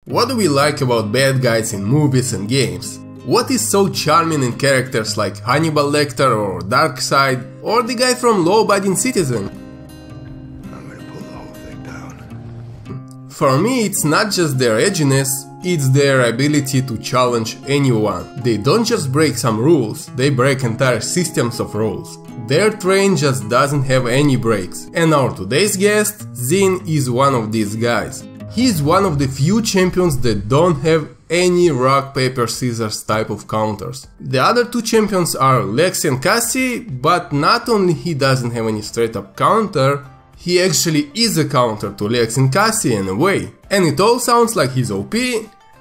What do we like about bad guys in movies and games? What is so charming in characters like Hannibal Lecter or Darkseid or the guy from Law-Abiding Citizen? I'm gonna pull the whole thing down. For me, it's not just their edginess, it's their ability to challenge anyone. They don't just break some rules, they break entire systems of rules. Their train just doesn't have any breaks. And our today's guest, Zhin, is one of these guys. He is one of the few champions that don't have any rock, paper, scissors type of counters. The other two champions are Lex and Cassie, but not only he doesn't have any straight up counter, he actually is a counter to Lex and Cassie in a way. And it all sounds like he's OP,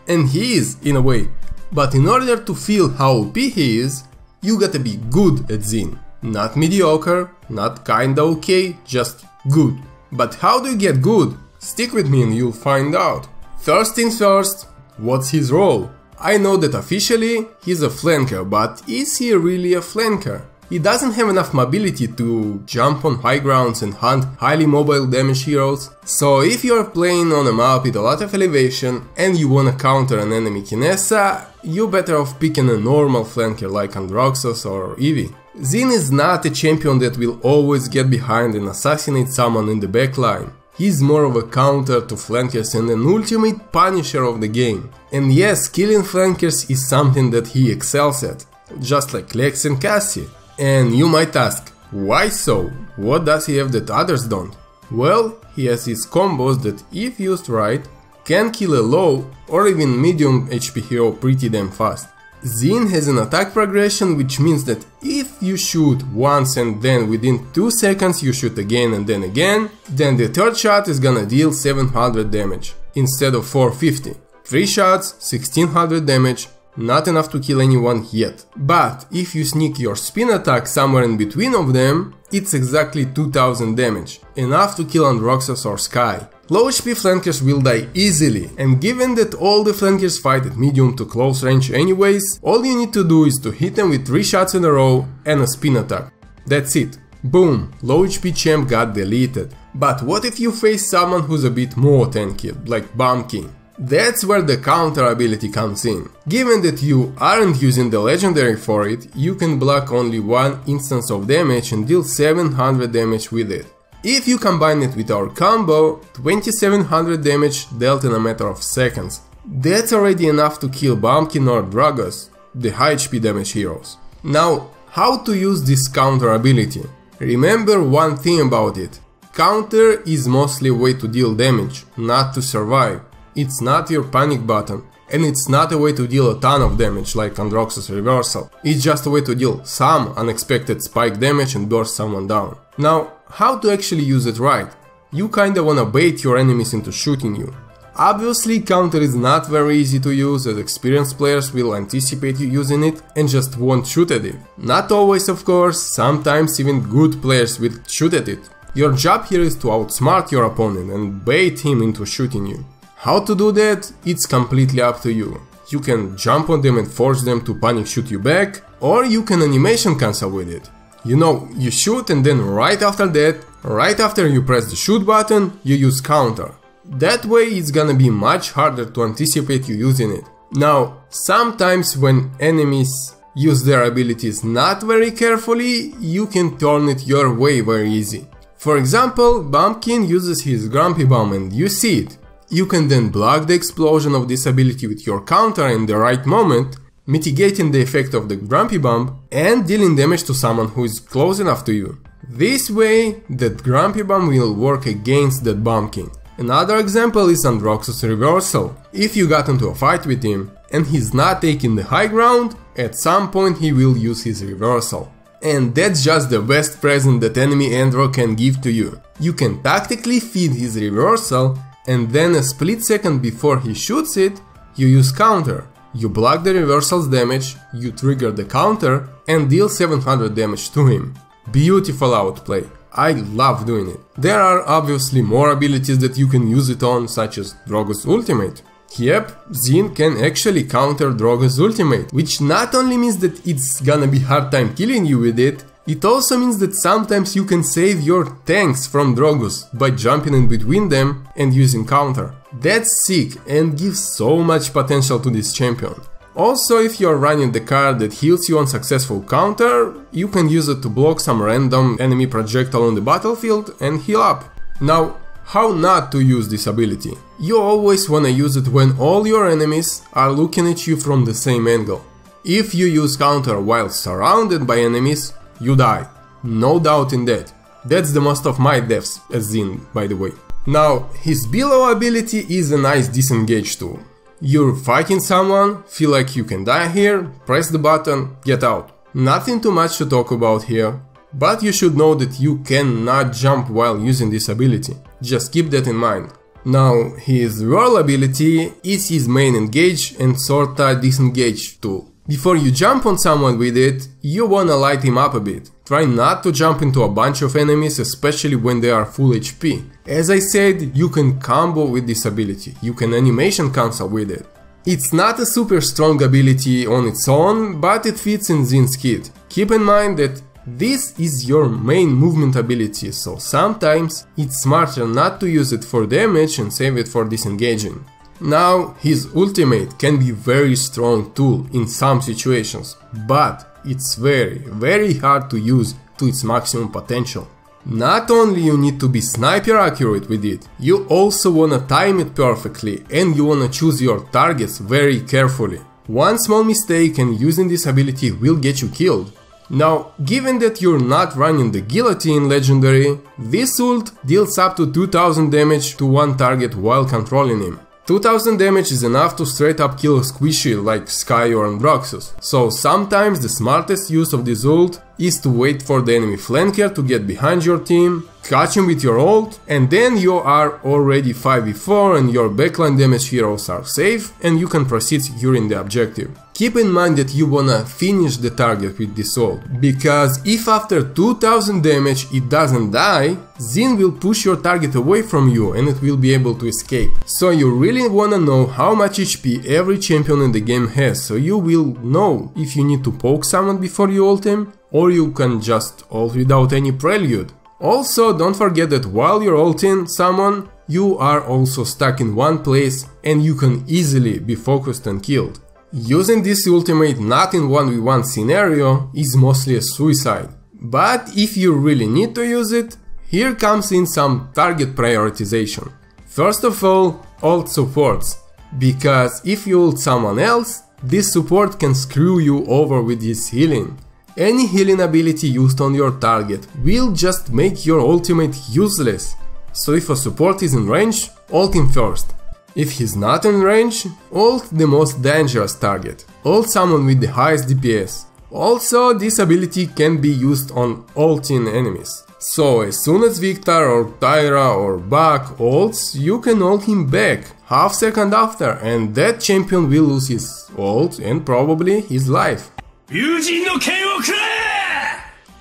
and he is in a way. But in order to feel how OP he is, you gotta be good at Zhin. Not mediocre, not kinda okay, just good. But how do you get good? Stick with me and you'll find out. First things first, what's his role? I know that officially he's a flanker, but is he really a flanker? He doesn't have enough mobility to jump on high grounds and hunt highly mobile damage heroes, so if you're playing on a map with a lot of elevation and you wanna counter an enemy Kinessa, you're better off picking a normal flanker like Androxos or Eevee. Zhin is not a champion that will always get behind and assassinate someone in the backline. He's more of a counter to flankers and an ultimate punisher of the game. And yes, killing flankers is something that he excels at, just like Lex and Cassie. And you might ask, why so? What does he have that others don't? Well, he has his combos that, if used right, can kill a low or even medium HP hero pretty damn fast. Zhin has an attack progression, which means that if you shoot once and then within 2 seconds you shoot again and then again, then the third shot is gonna deal 700 damage instead of 450. 3 shots, 1600 damage, not enough to kill anyone yet. But if you sneak your spin attack somewhere in between of them, it's exactly 2000 damage, enough to kill Androxos or Sky. Low HP flankers will die easily, and given that all the flankers fight at medium to close range anyways, all you need to do is to hit them with 3 shots in a row and a spin attack. That's it. Boom, low HP champ got deleted. But what if you face someone who's a bit more tanky, like Bumpkin? That's where the counter ability comes in. Given that you aren't using the legendary for it, you can block only 1 instance of damage and deal 700 damage with it. If you combine it with our combo, 2700 damage dealt in a matter of seconds. That's already enough to kill Bumpkin or Dragos, the high HP damage heroes. Now, how to use this counter ability? Remember one thing about it. Counter is mostly a way to deal damage, not to survive. It's not your panic button, and it's not a way to deal a ton of damage like Androxos Reversal. It's just a way to deal some unexpected spike damage and burst someone down. Now, how to actually use it right? You kinda wanna bait your enemies into shooting you. Obviously, counter is not very easy to use, as experienced players will anticipate you using it and just won't shoot at it. Not always, of course, sometimes even good players will shoot at it. Your job here is to outsmart your opponent and bait him into shooting you. How to do that? It's completely up to you. You can jump on them and force them to panic shoot you back, or you can animation cancel with it. You know, you shoot and then right after that, right after you press the shoot button, you use counter. That way it's gonna be much harder to anticipate you using it. Now, sometimes when enemies use their abilities not very carefully, you can turn it your way very easy. For example, Bumpkin uses his Grumpy Bomb and you see it. You can then block the explosion of this ability with your counter in the right moment, mitigating the effect of the Grumpy Bomb and dealing damage to someone who is close enough to you. This way, that Grumpy Bomb will work against that Bumpkin. Another example is Androxos Reversal. If you got into a fight with him and he's not taking the high ground, at some point he will use his Reversal. And that's just the best present that enemy Andro can give to you. You can tactically feed his Reversal, and then a split second before he shoots it, you use counter. You block the Reversal's damage, you trigger the counter, and deal 700 damage to him. Beautiful outplay. I love doing it. There are obviously more abilities that you can use it on, such as Drogo's ultimate. Yep, Zhin can actually counter Drogo's ultimate, which not only means that it's gonna be hard time killing you with it, it also means that sometimes you can save your tanks from Drogos by jumping in between them and using counter. That's sick and gives so much potential to this champion. Also, if you're running the card that heals you on successful counter, you can use it to block some random enemy projectile on the battlefield and heal up. Now, how not to use this ability? You always wanna use it when all your enemies are looking at you from the same angle. If you use counter while surrounded by enemies, you die. No doubt in that. That's the most of my deaths as Zhin, by the way. Now, his below ability is a nice disengage tool. You're fighting someone, feel like you can die here, press the button, get out. Nothing too much to talk about here, but you should know that you cannot jump while using this ability. Just keep that in mind. Now, his roll ability is his main engage and sorta disengage tool. Before you jump on someone with it, you wanna light him up a bit. Try not to jump into a bunch of enemies, especially when they are full HP. As I said, you can combo with this ability, you can animation cancel with it. It's not a super strong ability on its own, but it fits in Zhin's kit. Keep in mind that this is your main movement ability, so sometimes it's smarter not to use it for damage and save it for disengaging. Now, his ultimate can be very strong tool in some situations, but it's very hard to use to its maximum potential. Not only you need to be sniper accurate with it, you also wanna time it perfectly and you wanna choose your targets very carefully. One small mistake and using this ability will get you killed. Now, given that you're not running the guillotine legendary, this ult deals up to 2000 damage to one target while controlling him. 2000 damage is enough to straight up kill a squishy like Sky or Androxus, so sometimes the smartest use of this ult is to wait for the enemy flanker to get behind your team, catch him with your ult, and then you are already 5v4 and your backline damage heroes are safe and you can proceed securing the objective. Keep in mind that you wanna finish the target with this ult, because if after 2000 damage it doesn't die, Zhin will push your target away from you and it will be able to escape. So you really wanna know how much HP every champion in the game has, so you will know if you need to poke someone before you ult him, or you can just ult without any prelude. Also, don't forget that while you're ulting someone, you are also stuck in one place and you can easily be focused and killed. Using this ultimate not in 1v1 scenario is mostly a suicide. But if you really need to use it, here comes in some target prioritization. First of all, ult supports, because if you ult someone else, this support can screw you over with his healing. Any healing ability used on your target will just make your ultimate useless. So if a support is in range, ult him first. If he's not in range, ult the most dangerous target. Ult someone with the highest DPS. Also, this ability can be used on ulting enemies. So as soon as Victor or Tyra or Buck ults, you can ult him back half second after, and that champion will lose his ult and probably his life.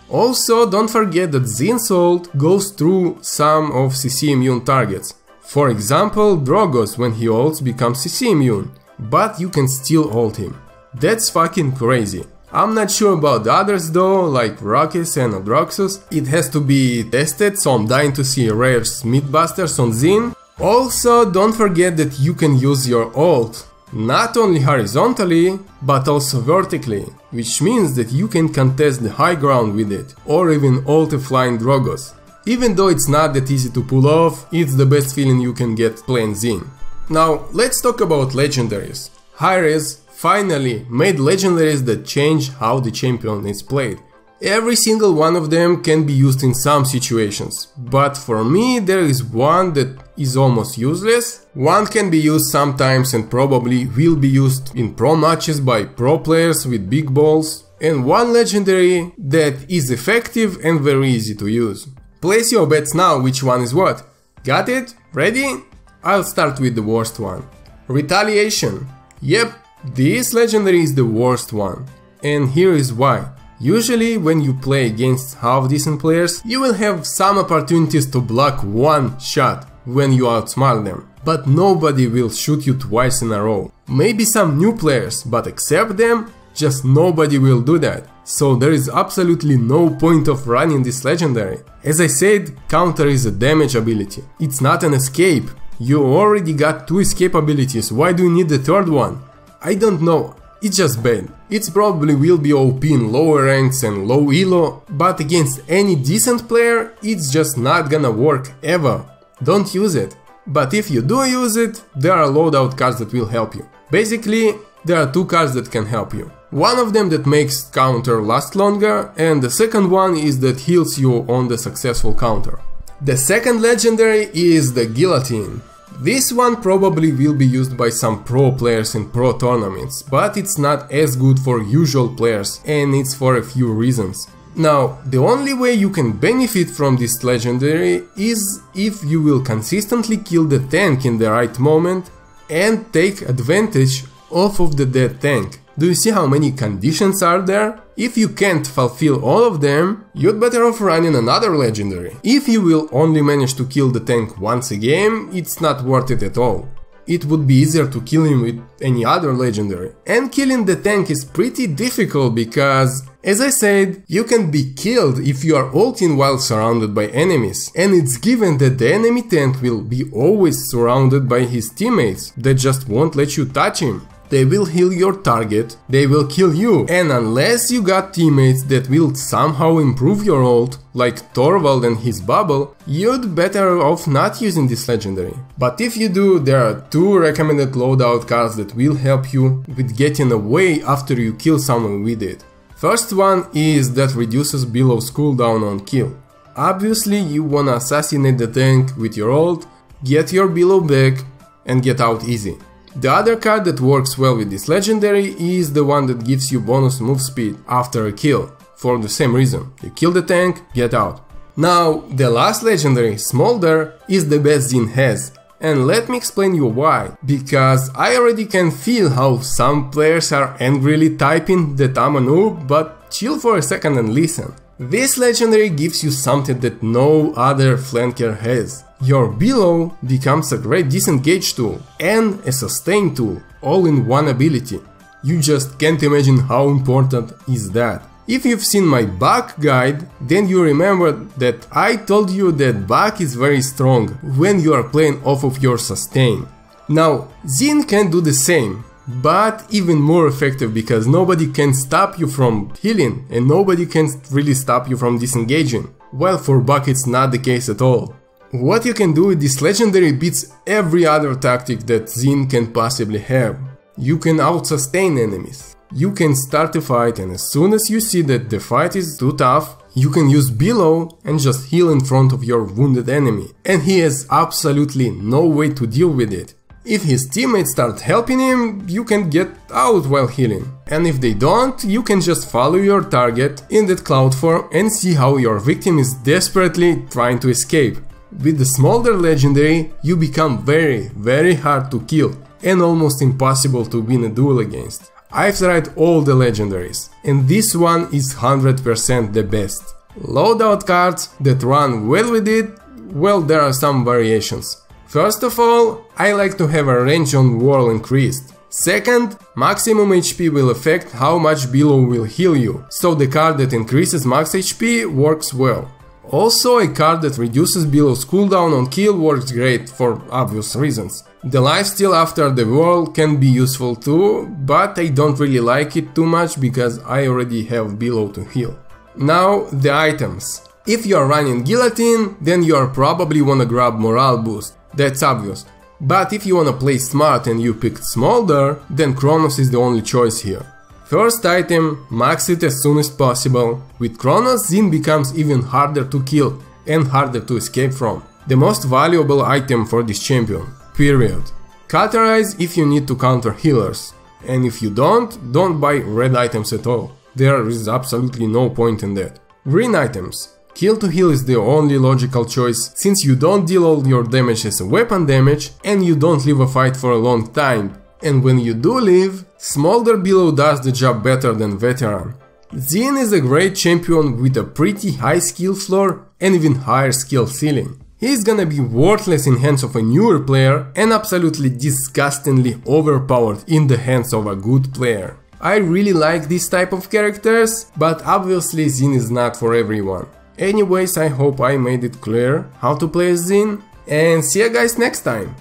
Also, don't forget that Zhin's ult goes through some of CC immune targets. For example, Drogoz when he ults becomes CC immune, but you can still ult him. That's fucking crazy. I'm not sure about the others though, like Ruckus and Androxus. It has to be tested, so I'm dying to see rare Smithbusters on Zhin. Also, don't forget that you can use your ult not only horizontally, but also vertically, which means that you can contest the high ground with it, or even ult a flying Drogoz. Even though it's not that easy to pull off, it's the best feeling you can get playing Zhin. Now, let's talk about legendaries. Hi-Rez finally made legendaries that change how the champion is played. Every single one of them can be used in some situations, but for me there is one that is almost useless, one can be used sometimes and probably will be used in pro matches by pro players with big balls, and one legendary that is effective and very easy to use. Place your bets now which one is what. Got it? Ready? I'll start with the worst one. Retaliation. Yep, this legendary is the worst one, and here is why. Usually when you play against half decent players, you will have some opportunities to block one shot when you outsmart them, but nobody will shoot you twice in a row. Maybe some new players, but except them, just nobody will do that. So there is absolutely no point of running this legendary. As I said, counter is a damage ability, it's not an escape. You already got 2 escape abilities, why do you need the third one? I don't know, it's just bad. It probably will be OP in lower ranks and low elo, but against any decent player, it's just not gonna work ever. Don't use it. But if you do use it, there are loadout cards that will help you. Basically, there are 2 cards that can help you. One of them that makes counter last longer, and the second one is that heals you on the successful counter. The second legendary is the Guillotine. This one probably will be used by some pro players in pro tournaments, but it's not as good for usual players, and it's for a few reasons. Now, the only way you can benefit from this legendary is if you will consistently kill the tank in the right moment and take advantage off of the dead tank. Do you see how many conditions are there? If you can't fulfill all of them, you'd better off running another legendary. If you will only manage to kill the tank once a game, it's not worth it at all. It would be easier to kill him with any other legendary. And killing the tank is pretty difficult because, as I said, you can be killed if you are ulting while surrounded by enemies. And it's given that the enemy tank will be always surrounded by his teammates that just won't let you touch him. They will heal your target, they will kill you, and unless you got teammates that will somehow improve your ult, like Torvald and his bubble, you'd better off not using this legendary. But if you do, there are 2 recommended loadout cards that will help you with getting away after you kill someone with it. First one is that reduces Billow's cooldown on kill. Obviously you wanna assassinate the tank with your ult, get your Billow back and get out easy. The other card that works well with this legendary is the one that gives you bonus move speed after a kill, for the same reason. You kill the tank, get out. Now, the last legendary, Smolder, is the best Zhin has. And let me explain you why. Because I already can feel how some players are angrily typing that I'm a noob, but chill for a second and listen. This legendary gives you something that no other flanker has. Your Billow becomes a great disengage tool and a sustain tool, all in one ability. You just can't imagine how important is that. If you've seen my back guide, then you remember that I told you that back is very strong when you are playing off of your sustain. Now, Zhin can do the same, but even more effective because nobody can stop you from healing and nobody can really stop you from disengaging. While for Buck it's not the case at all. What you can do with this legendary beats every other tactic that Zhin can possibly have. You can out-sustain enemies. You can start a fight and as soon as you see that the fight is too tough, you can use Billow and just heal in front of your wounded enemy. And he has absolutely no way to deal with it. If his teammates start helping him, you can get out while healing. And if they don't, you can just follow your target in that cloud form and see how your victim is desperately trying to escape. With the Smolder legendary, you become very hard to kill and almost impossible to win a duel against. I've tried all the legendaries, and this one is 100% the best. Loadout cards that run well with it, well, there are some variations. First of all, I like to have a range on wall increased. Second, maximum HP will affect how much Billow will heal you, so the card that increases max HP works well. Also, a card that reduces Billow's cooldown on kill works great for obvious reasons. The lifesteal after the wall can be useful too, but I don't really like it too much because I already have Billow to heal. Now, the items. If you are running Guillotine, then you are probably wanna grab morale boost, that's obvious. But if you wanna play smart and you picked Smolder, then Chronos is the only choice here. First item, max it as soon as possible. With Chronos, Zhin becomes even harder to kill and harder to escape from. The most valuable item for this champion, period. Cauterize if you need to counter healers. And if you don't buy red items at all. There is absolutely no point in that. Green items. Kill to heal is the only logical choice, since you don't deal all your damage as a weapon damage and you don't leave a fight for a long time. And when you do leave, Smolder Billow does the job better than Veteran. Zhin is a great champion with a pretty high skill floor and even higher skill ceiling. He's gonna be worthless in hands of a newer player and absolutely disgustingly overpowered in the hands of a good player. I really like this type of characters, but obviously Zhin is not for everyone. Anyways, I hope I made it clear how to play as Zhin. and see you guys next time.